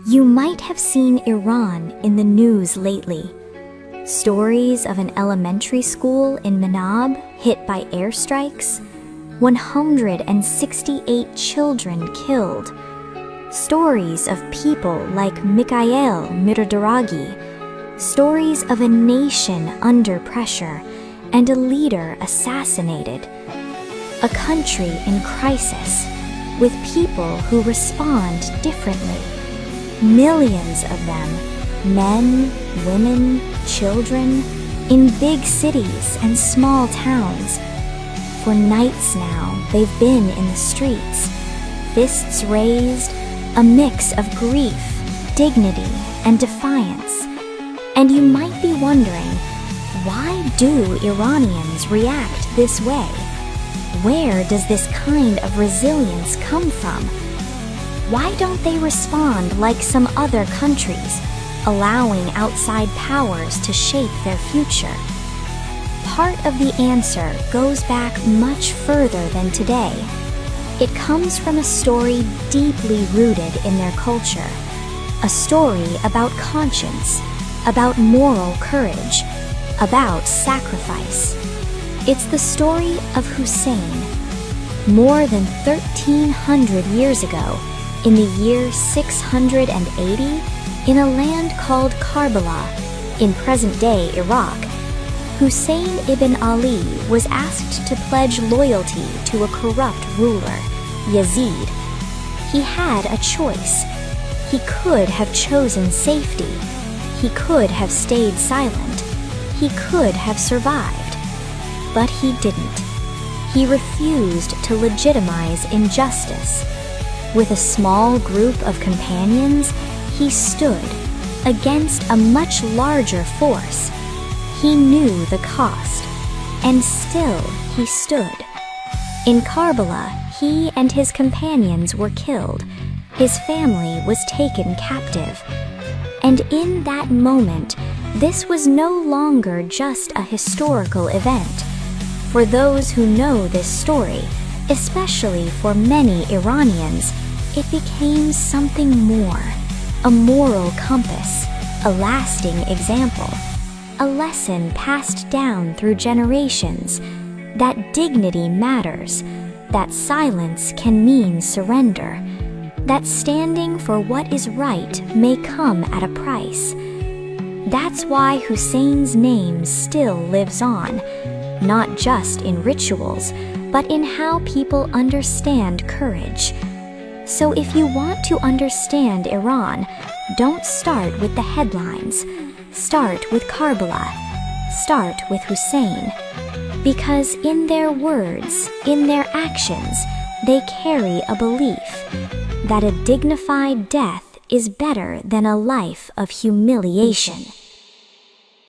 You might have seen Iran in the news lately. Stories of an elementary school in Manab hit by airstrikes, 168 children killed. Stories of people like Mikhail Mirdaragi. Stories of a nation under pressure and a leader assassinated. A country in crisis with people who respond differently. Millions of them, men, women, children, in big cities and small towns. For nights now, they've been in the streets, fists raised, a mix of grief, dignity, and defiance. And you might be wondering, why do Iranians react this way? Where does this kind of resilience come from? Why don't they respond like some other countries, allowing outside powers to shape their future? Part of the answer goes back much further than today. It comes from a story deeply rooted in their culture, a story about conscience, about moral courage, about sacrifice. It's the story of Hussein. More than 1,300 years ago, in the year 680, in a land called Karbala, in present-day Iraq, Hussein ibn Ali was asked to pledge loyalty to a corrupt ruler, Yazid. He had a choice. He could have chosen safety. He could have stayed silent. He could have survived. But he didn't. He refused to legitimize injustice. With a small group of companions, he stood against a much larger force. He knew the cost, and still he stood. In Karbala, he and his companions were killed. His family was taken captive. And in that moment, this was no longer just a historical event. For those who know this story, especially for many Iranians, it became something more, a moral compass, a lasting example, a lesson passed down through generations, that dignity matters, that silence can mean surrender, that standing for what is right may come at a price. That's why Hussein's name still lives on, not just in rituals, but in how people understand courage. So if you want to understand Iran, don't start with the headlines. Start with Karbala. Start with Hussein. Because in their words, in their actions, they carry a belief that a dignified death is better than a life of humiliation.